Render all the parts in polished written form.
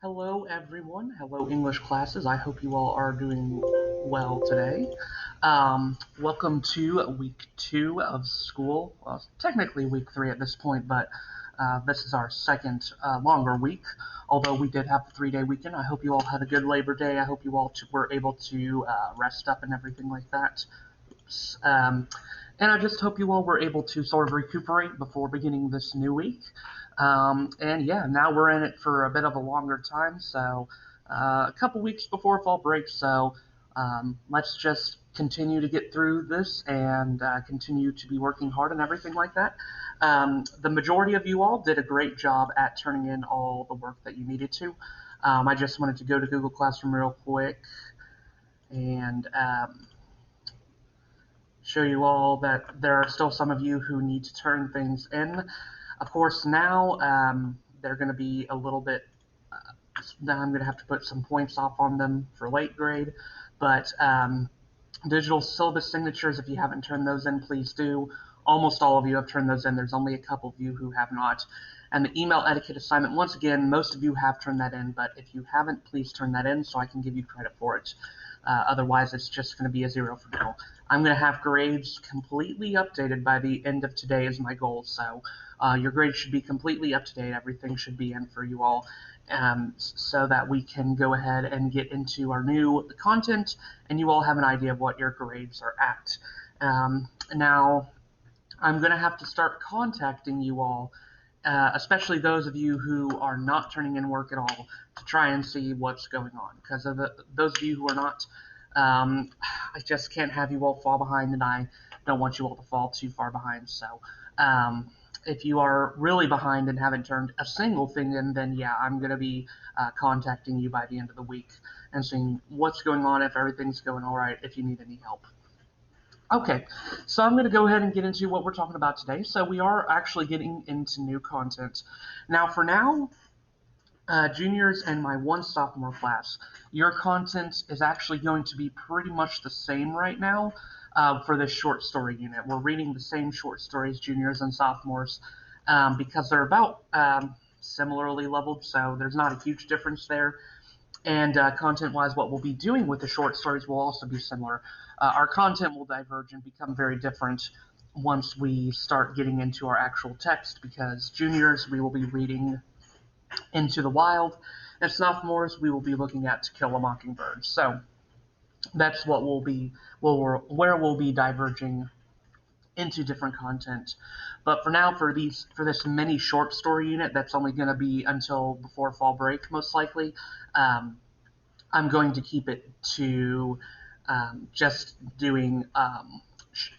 Hello, everyone. Hello, English classes. I hope you all are doing well today. Welcome to week 2 of school. Well, technically week 3 at this point, but this is our second longer week. Although we did have the 3-day weekend. I hope you all had a good Labor Day. I hope you all were able to rest up and everything like that. Um, and I just hope you all were able to sort of recuperate before beginning this new week. And yeah, now we're in it for a bit of a longer time, so a couple weeks before fall break. So let's just continue to get through this and continue to be working hard and everything like that. The majority of you all did a great job at turning in all the work that you needed to. I just wanted to go to Google Classroom real quick and show you all that there are still some of you who need to turn things in. Of course, now they're going to be a little bit. Now I'm going to have to put some points off on them for late grade, but digital syllabus signatures, if you haven't turned those in, please do. Almost all of you have turned those in. There's only a couple of you who have not. And the email etiquette assignment, once again, most of you have turned that in, but if you haven't, please turn that in so I can give you credit for it. Otherwise, it's just going to be a 0 for now. I'm going to have grades completely updated by the end of today is my goal. So your grades should be completely up to date. Everything should be in for you all, so that we can go ahead and get into our new content and you all have an idea of what your grades are at. Now, I'm going to have to start contacting you all, especially those of you who are not turning in work at all, to try and see what's going on. Because of those of you who are not, I just can't have you all fall behind, and I don't want you all to fall too far behind. So, if you are really behind and haven't turned a single thing in, then yeah, I'm going to be contacting you by the end of the week and seeing what's going on, if everything's going all right, if you need any help. Okay, so I'm going to go ahead and get into what we're talking about today. So we are actually getting into new content. Now, for now, juniors and my one sophomore class, your content is actually going to be pretty much the same right now for this short story unit. We're reading the same short stories, juniors and sophomores, because they're about similarly leveled, so there's not a huge difference there. And content-wise, what we'll be doing with the short stories will also be similar. Our content will diverge and become very different once we start getting into our actual text, because juniors, we will be reading Into the Wild, and sophomores, we will be looking at To Kill a Mockingbird. So that's what where we'll be diverging into different content. But for now, for this mini short story unit, that's only going to be until before fall break, most likely. I'm going to keep it to just doing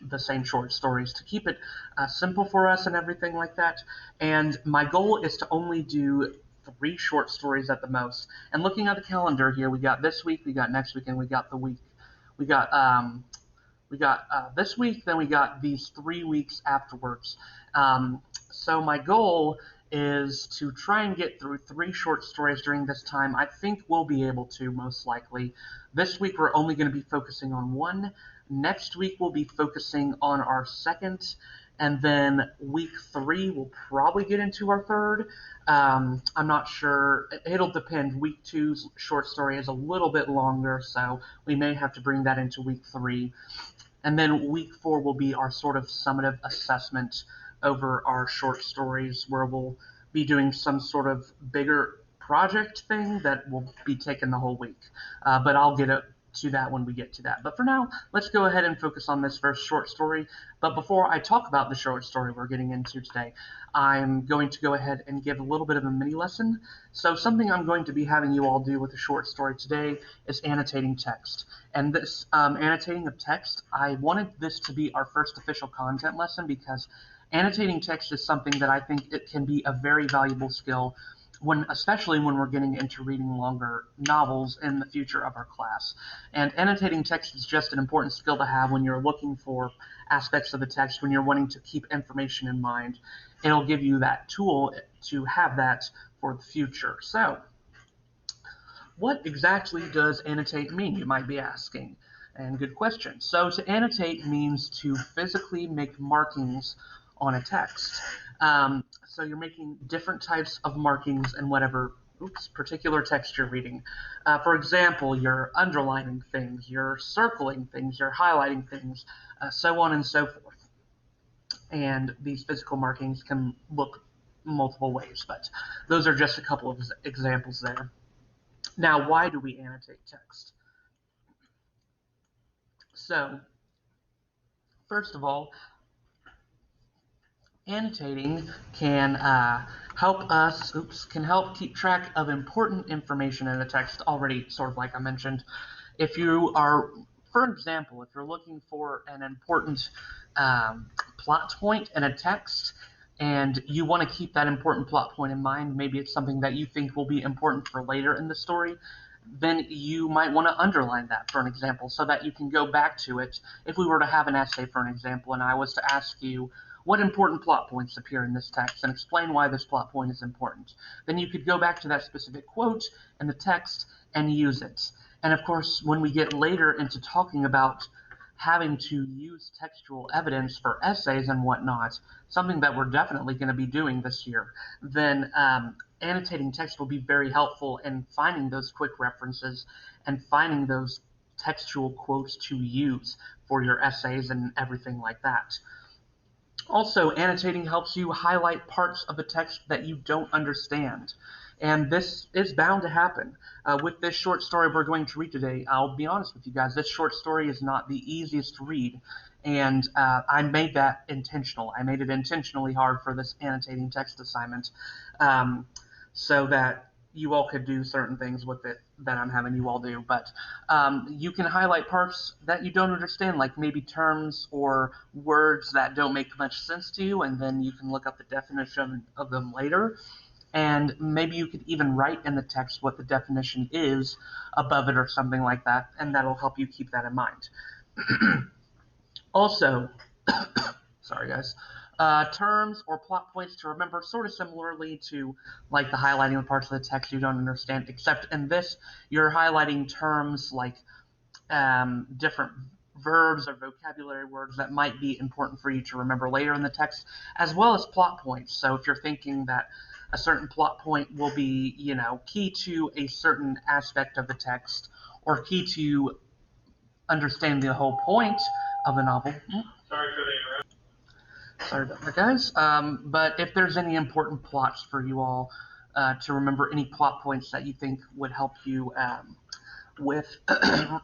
the same short stories to keep it simple for us and everything like that. And my goal is to only do 3 short stories at the most. And looking at the calendar here, we got this week, we got next week, and we got the week. We got this week, then we got these 3 weeks afterwards. So my goal is to try and get through 3 short stories during this time. I think we'll be able to, most likely. This week we're only going to be focusing on one. Next week we'll be focusing on our second. And then week 3 we'll probably get into our third. I'm not sure. It'll depend. Week two's short story is a little bit longer, so we may have to bring that into week 3. And then week 4 will be our sort of summative assessment over our short stories, where we'll be doing some sort of bigger project thing that will be taking the whole week. But I'll get to that when we get to that. But for now, let's go ahead and focus on this first short story. But before I talk about the short story we're getting into today, I'm going to go ahead and give a little bit of a mini lesson. So something I'm going to be having you all do with a short story today is annotating text. And this annotating of text, I wanted this to be our first official content lesson because annotating text is something that I think it can be a very valuable skill especially when we're getting into reading longer novels in the future of our class. And annotating text is just an important skill to have when you're looking for aspects of the text, when you're wanting to keep information in mind. It'll give you that tool to have that for the future. So, what exactly does annotate mean, you might be asking? And good question. So to annotate means to physically make markings on a text. So you're making different types of markings in whatever particular text you're reading. For example, you're underlining things, you're circling things, you're highlighting things, so on and so forth. And these physical markings can look multiple ways, but those are just a couple of examples there. Now, why do we annotate text? So, first of all, annotating can help keep track of important information in the text already, sort of like I mentioned. If you are, for example, if you're looking for an important plot point in a text and you want to keep that important plot point in mind, maybe it's something that you think will be important for later in the story, then you might want to underline that, for an example, so that you can go back to it. If we were to have an essay, for an example, and I was to ask you what important plot points appear in this text and explain why this plot point is important, then you could go back to that specific quote in the text and use it. And of course, when we get later into talking about having to use textual evidence for essays and whatnot, something that we're definitely going to be doing this year, then annotating text will be very helpful in finding those quick references and finding those textual quotes to use for your essays and everything like that. Also, annotating helps you highlight parts of the text that you don't understand. And this is bound to happen. With this short story we're going to read today, I'll be honest with you guys, this short story is not the easiest to read. And I made that intentional. I made it intentionally hard for this annotating text assignment so that you all could do certain things with it that I'm having you all do. But you can highlight parts that you don't understand, like maybe terms or words that don't make much sense to you, and then you can look up the definition of them later. And maybe you could even write in the text what the definition is above it or something like that, and that'll help you keep that in mind. Also, sorry guys, terms or plot points to remember sort of similarly to like the highlighting of parts of the text you don't understand, except in this you're highlighting terms like different verbs or vocabulary words that might be important for you to remember later in the text, as well as plot points. So if you're thinking that a certain plot point will be, key to a certain aspect of the text or key to understand the whole point of the novel. Sorry for the interruption. Sorry about that, guys. But if there's any important plots for you all to remember, any plot points that you think would help you with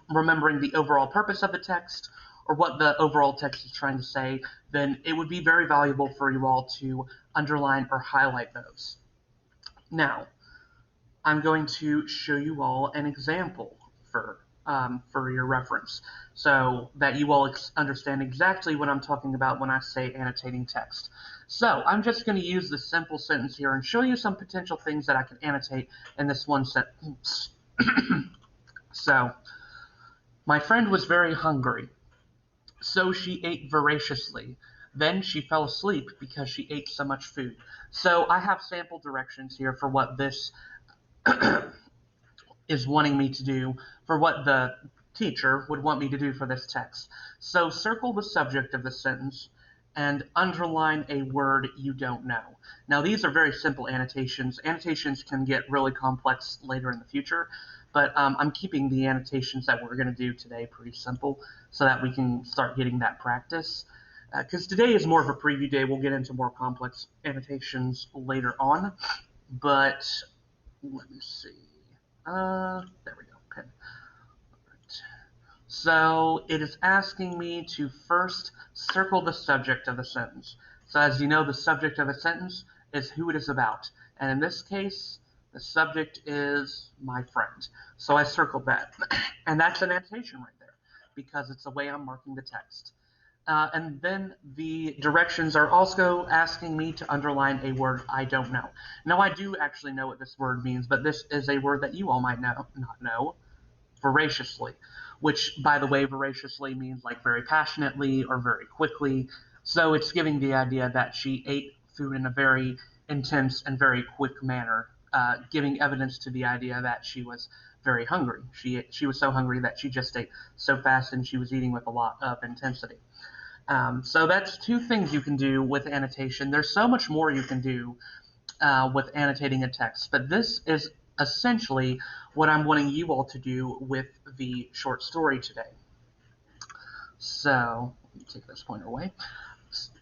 remembering the overall purpose of the text or what the overall text is trying to say, then it would be very valuable for you all to underline or highlight those. Now, I'm going to show you all an example for your reference so that you all understand exactly what I'm talking about when I say annotating text. So I'm just going to use this simple sentence here and show you some potential things that I can annotate in this one sentence. So, my friend was very hungry, so she ate voraciously. Then she fell asleep because she ate so much food. So I have sample directions here for what this is wanting me to do, for what the teacher would want me to do for this text. So circle the subject of the sentence and underline a word you don't know. Now these are very simple annotations. Annotations can get really complex later in the future, but I'm keeping the annotations that we're going to do today pretty simple so that we can start getting that practice. Because today is more of a preview day. We'll get into more complex annotations later on. But let me see. There we go. Pen. Right. So it is asking me to first circle the subject of the sentence. So as you know, the subject of a sentence is who it is about. And in this case, the subject is my friend. So I circled that. And that's an annotation right there because it's the way I'm marking the text. And then the directions are also asking me to underline a word I don't know. Now, I do actually know what this word means, but this is a word that you all might not know, voraciously, which, by the way, voraciously means like very passionately or very quickly. So it's giving the idea that she ate food in a very intense and very quick manner, giving evidence to the idea that she was very hungry. She was so hungry that she just ate so fast and she was eating with a lot of intensity. So that's two things you can do with annotation. There's so much more you can do with annotating a text, but this is essentially what I'm wanting you all to do with the short story today. So, let me take this pointer away.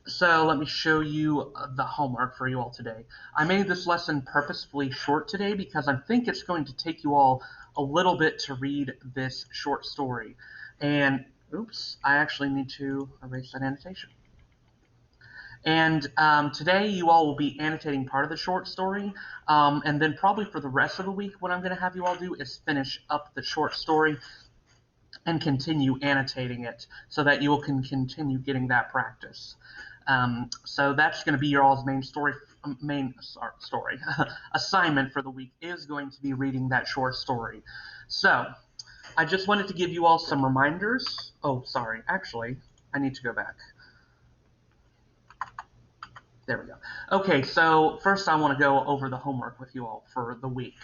So let me show you the homework for you all today. I made this lesson purposefully short today because I think it's going to take you all a little bit to read this short story. And, oops, I actually need to erase that annotation. And today you all will be annotating part of the short story, and then probably for the rest of the week what I'm going to have you all do is finish up the short story and continue annotating it so that you can continue getting that practice. So that's going to be your all's main assignment for the week is going to be reading that short story. So I just wanted to give you all some reminders. Oh, sorry. Actually, I need to go back. There we go. Okay, so first I want to go over the homework with you all for the week.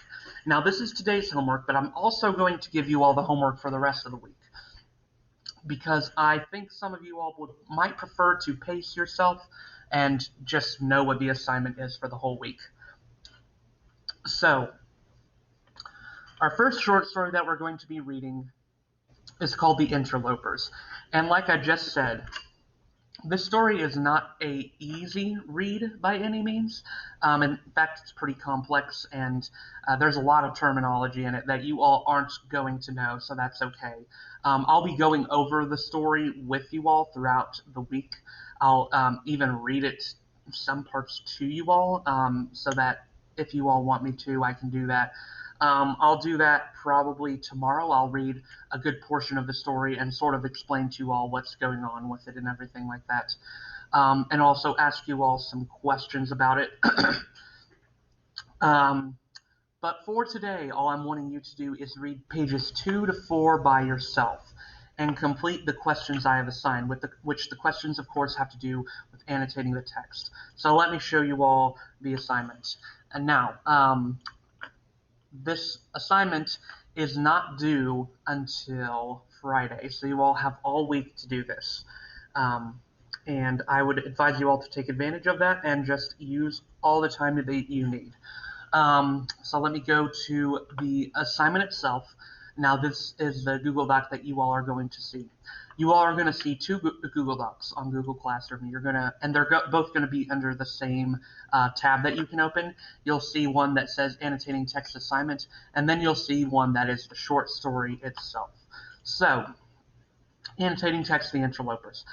Now, this is today's homework, but I'm also going to give you all the homework for the rest of the week because I think some of you all might prefer to pace yourself and just know what the assignment is for the whole week. So, our first short story that we're going to be reading is called The Interlopers. And like I just said, this story is not an easy read by any means. In fact, it's pretty complex, and there's a lot of terminology in it that you all aren't going to know, so that's okay. I'll be going over the story with you all throughout the week. I'll even read it, some parts to you all, so that if you all want me to, I can do that. I'll do that probably tomorrow. I'll read a good portion of the story and sort of explain to you all what's going on with it and everything like that. And also ask you all some questions about it. But for today, all I'm wanting you to do is read pages 2 to 4 by yourself and complete the questions I have assigned, which the questions, of course, have to do with annotating the text. So let me show you all the assignment. And now, this assignment is not due until Friday, so you all have all week to do this. And I would advise you all to take advantage of that and just use all the time that you need. So let me go to the assignment itself. Now this is the Google Doc that you all are going to see. You all are going to see two Google Docs on Google Classroom. And they're both going to be under the same tab that you can open. You'll see one that says Annotating Text Assignment, and then you'll see one that is the short story itself. So, Annotating Text, The Interlopers.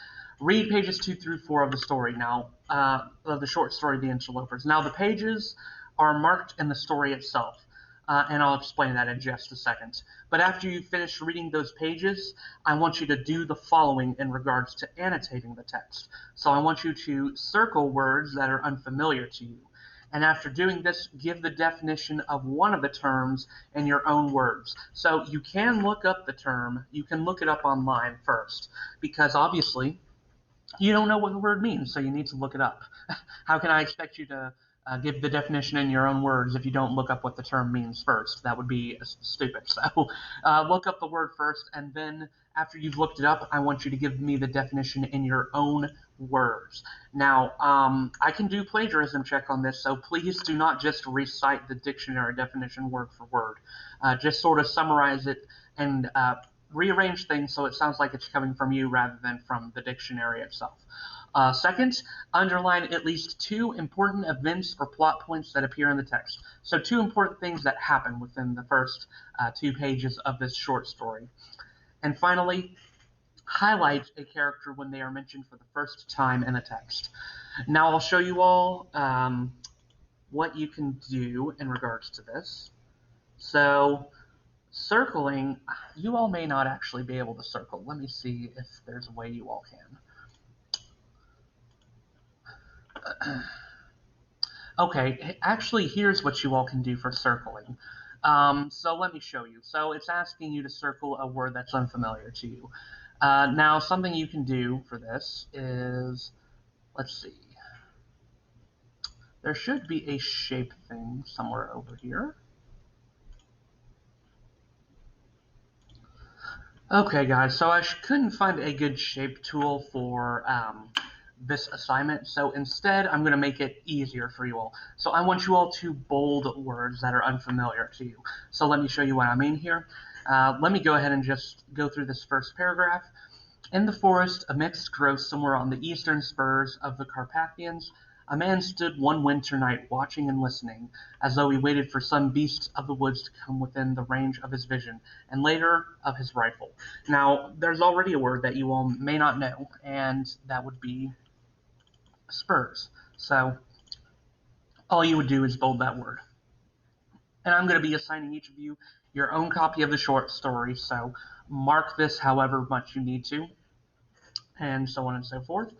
Read pages 2 through 4 of the story now, of the short story, The Interlopers. Now, the pages are marked in the story itself, and I'll explain that in just a second. But after you finish reading those pages, I want you to do the following in regards to annotating the text. So I want you to circle words that are unfamiliar to you. And after doing this, give the definition of one of the terms in your own words. So you can look up the term, you can look it up online first, because obviously you don't know what the word means, so you need to look it up. How can I expect you to give the definition in your own words if you don't look up what the term means first? That would be stupid. So look up the word first, and then after you've looked it up, I want you to give me the definition in your own words. Now, I can do plagiarism check on this, so please do not just recite the dictionary definition word for word. Just sort of summarize it and rearrange things so it sounds like it's coming from you rather than from the dictionary itself. Second, underline at least 2 important events or plot points that appear in the text. So 2 important things that happen within the first 2 pages of this short story. And finally, highlight a character when they are mentioned for the first time in the text. Now I'll show you all what you can do in regards to this. So circling, you all may not actually be able to circle. Let me see if there's a way you all can. Okay, actually, here's what you all can do for circling. So let me show you. So it's asking you to circle a word that's unfamiliar to you. Now, something you can do for this is, let's see. There should be a shape thing somewhere over here. Okay, guys, so I couldn't find a good shape tool for this assignment. So instead, I'm going to make it easier for you all. So I want you all to bold words that are unfamiliar to you. So let me show you what I mean here. Let me go ahead and just go through this first paragraph. In the forest, amidst growth somewhere on the eastern spurs of the Carpathians, a man stood one winter night watching and listening, as though he waited for some beast of the woods to come within the range of his vision, and later of his rifle. Now, there's already a word that you all may not know, and that would be spurs. So, all you would do is bold that word. And I'm going to be assigning each of you your own copy of the short story, so mark this however much you need to, and so on and so forth.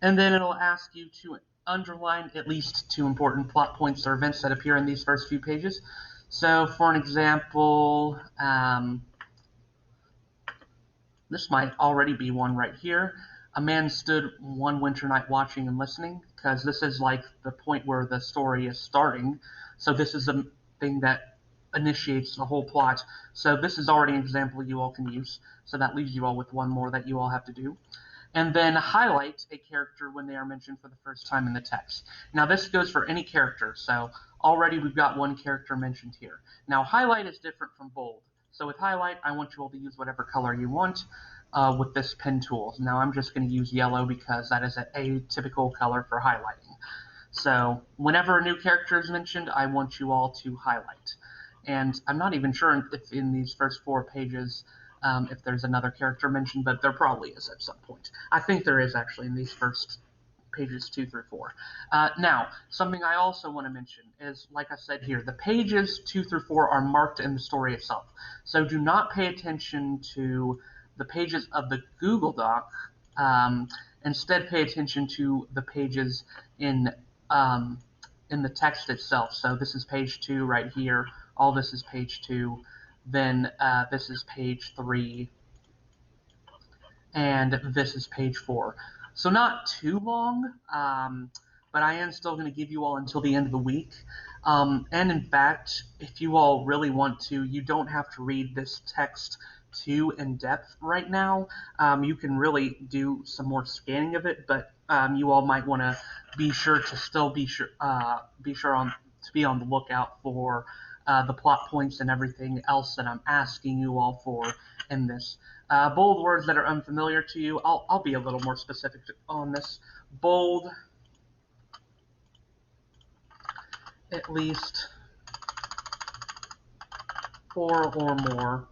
And then it'll ask you to underline at least 2 important plot points or events that appear in these first few pages. So for an example, this might already be one right here. A man stood one winter night watching and listening, because this is like the point where the story is starting. So this is the thing that initiates the whole plot. So this is already an example you all can use. So that leaves you all with one more that you all have to do. And then highlight a character when they are mentioned for the first time in the text. Now this goes for any character, so already we've got one character mentioned here. Now highlight is different from bold. So with highlight, I want you all to use whatever color you want with this pen tool. Now I'm just going to use yellow because that is an atypical color for highlighting. So whenever a new character is mentioned, I want you all to highlight. And I'm not even sure if in these first 4 pages if there's another character mentioned, but there probably is at some point. I think there is actually in these first pages 2 through 4. Now, something I also want to mention is, like I said here, the pages 2 through 4 are marked in the story itself. So do not pay attention to the pages of the Google Doc. Instead, pay attention to the pages in the text itself. So this is page 2 right here. All this is page 2. Then this is page 3, and this is page 4. So not too long, but I am still going to give you all until the end of the week. And in fact, if you all really want to, you don't have to read this text too in depth right now. You can really do some more scanning of it, but you all might want to be sure to still be on the lookout for the plot points and everything else that I'm asking you all for in this. Bold words that are unfamiliar to you, I'll be a little more specific on this. Bold, at least 4 or more.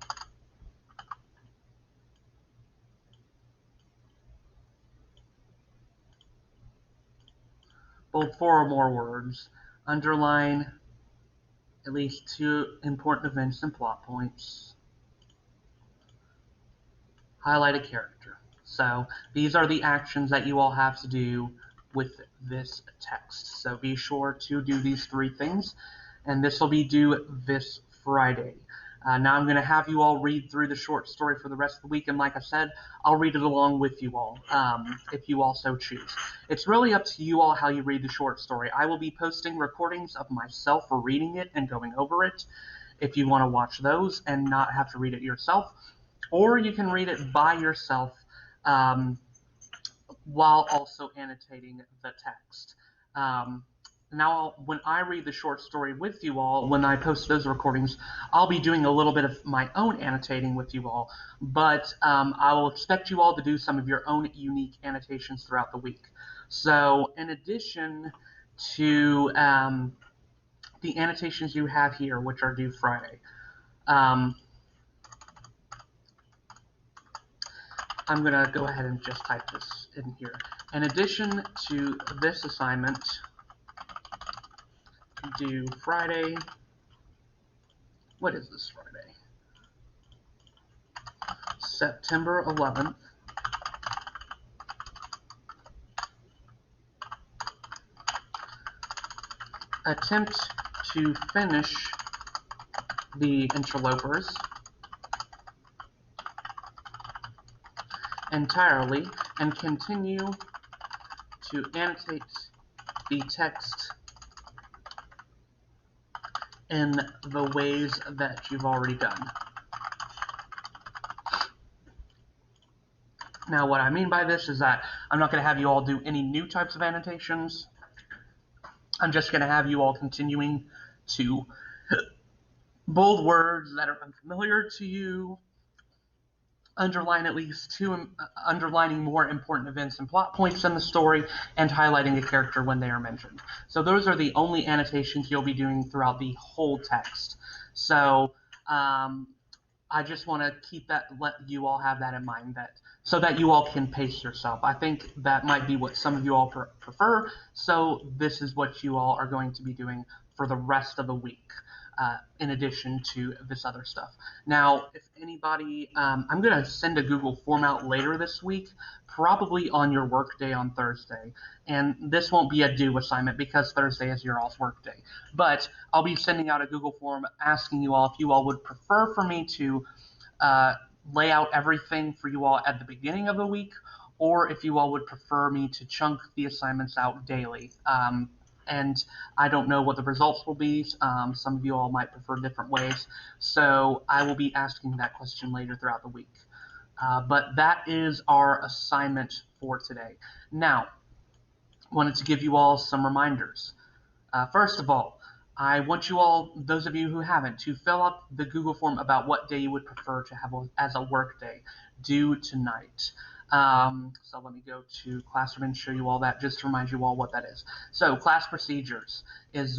Bold 4 or more words. Underline at least 2 important events and plot points. Highlight a character. So these are the actions that you all have to do with this text. So be sure to do these 3 things, and this will be due this Friday. Now I'm going to have you all read through the short story for the rest of the week, and like I said, I'll read it along with you all, if you all so choose. It's really up to you all how you read the short story. I will be posting recordings of myself reading it and going over it, if you want to watch those and not have to read it yourself. Or you can read it by yourself while also annotating the text. Now, when I read the short story with you all, when I post those recordings, I'll be doing a little bit of my own annotating with you all, but I will expect you all to do some of your own unique annotations throughout the week. So, in addition to the annotations you have here, which are due Friday, I'm going to go ahead and just type this in here. In addition to this assignment, due Friday, what is this Friday? September 11th. Attempt to finish the interlopers entirely and continue to annotate the text in the ways that you've already done. Now, what I mean by this is that I'm not going to have you all do any new types of annotations. I'm just going to have you all continuing to bold words that are unfamiliar to you, underline at least underlining more important events and plot points in the story, and highlighting a character when they are mentioned. So those are the only annotations you'll be doing throughout the whole text. So I just want to let you all have that in mind, so that you all can pace yourself. I think that might be what some of you all prefer, so this is what you all are going to be doing for the rest of the week, in addition to this other stuff. Now, if anybody, I'm going to send a Google form out later this week, probably on your work day on Thursday, and this won't be a due assignment because Thursday is your all's work day, but I'll be sending out a Google form asking you all if you all would prefer for me to lay out everything for you all at the beginning of the week, or if you all would prefer me to chunk the assignments out daily. And I don't know what the results will be. Some of you all might prefer different ways, so I will be asking that question later throughout the week. But that is our assignment for today. Now, I wanted to give you all some reminders. First of all, I want you all, those of you who haven't, to fill out the Google form about what day you would prefer to have as a work day due tonight. So let me go to Classroom and show you all that, just to remind you all what that is. So class procedures is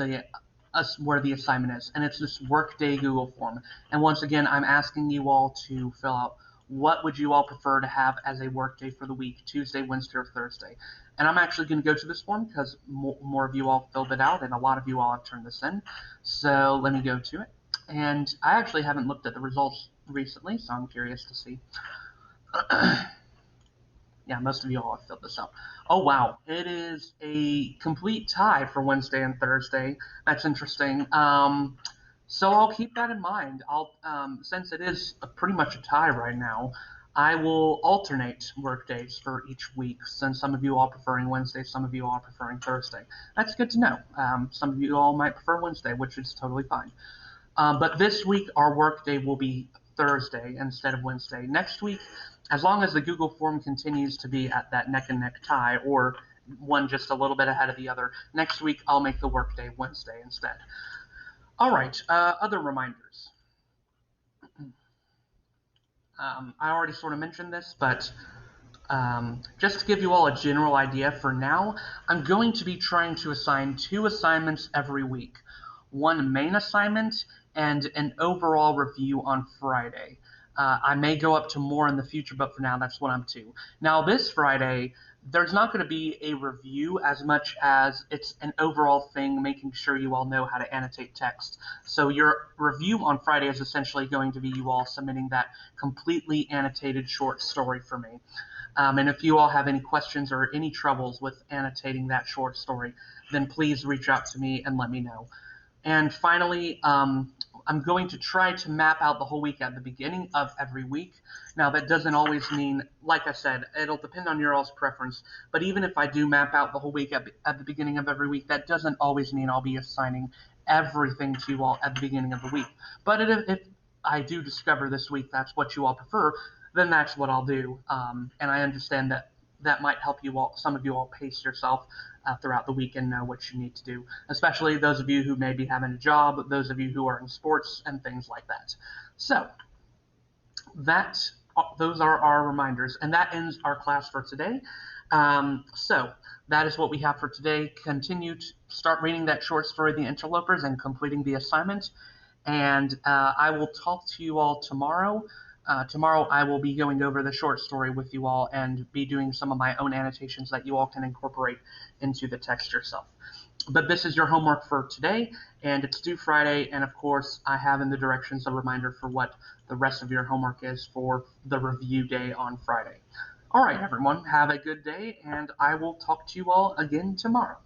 where the assignment is, and it's this workday Google form. And once again, I'm asking you all to fill out what would you all prefer to have as a workday for the week, Tuesday, Wednesday, or Thursday. And I'm actually going to go to this form because more of you all filled it out, and a lot of you all have turned this in. So let me go to it. And I actually haven't looked at the results recently, so I'm curious to see. Yeah, most of you all have filled this out. Oh, wow. It is a complete tie for Wednesday and Thursday. That's interesting. So I'll keep that in mind. Since it is pretty much a tie right now, I will alternate work days for each week, since some of you all preferring Wednesday, some of you all preferring Thursday. That's good to know. Some of you all might prefer Wednesday, which is totally fine. But this week, our work day will be Thursday instead of Wednesday. Next week, as long as the Google form continues to be at that neck and neck tie, or one just a little bit ahead of the other, next week I'll make the workday Wednesday instead. All right, other reminders. I already sort of mentioned this, but just to give you all a general idea for now, I'm going to be trying to assign 2 assignments every week. One main assignment and an overall review on Friday. I may go up to more in the future, but for now, that's what I'm to. Now, this Friday, there's not going to be a review as much as it's an overall thing, making sure you all know how to annotate text. So your review on Friday is essentially going to be you all submitting that completely annotated short story for me. And if you all have any questions or any troubles with annotating that short story, then please reach out to me and let me know. And finally, I'm going to try to map out the whole week at the beginning of every week. Now, that doesn't always mean, like I said, it'll depend on your all's preference. But even if I do map out the whole week at the beginning of every week, that doesn't always mean I'll be assigning everything to you all at the beginning of the week. But if I do discover this week that's what you all prefer, then that's what I'll do. And I understand that might help you all, some of you all, pace yourself throughout the week and know what you need to do, especially those of you who may be having a job, those of you who are in sports and things like that. So those are our reminders, and that ends our class for today. So that is what we have for today. Continue to start reading that short story, The Interlopers, and completing the assignment. And I will talk to you all tomorrow. Tomorrow I will be going over the short story with you all and be doing some of my own annotations that you all can incorporate into the text yourself. But this is your homework for today, and it's due Friday, and of course I have in the directions a reminder for what the rest of your homework is for the review day on Friday. All right, everyone, have a good day, and I will talk to you all again tomorrow.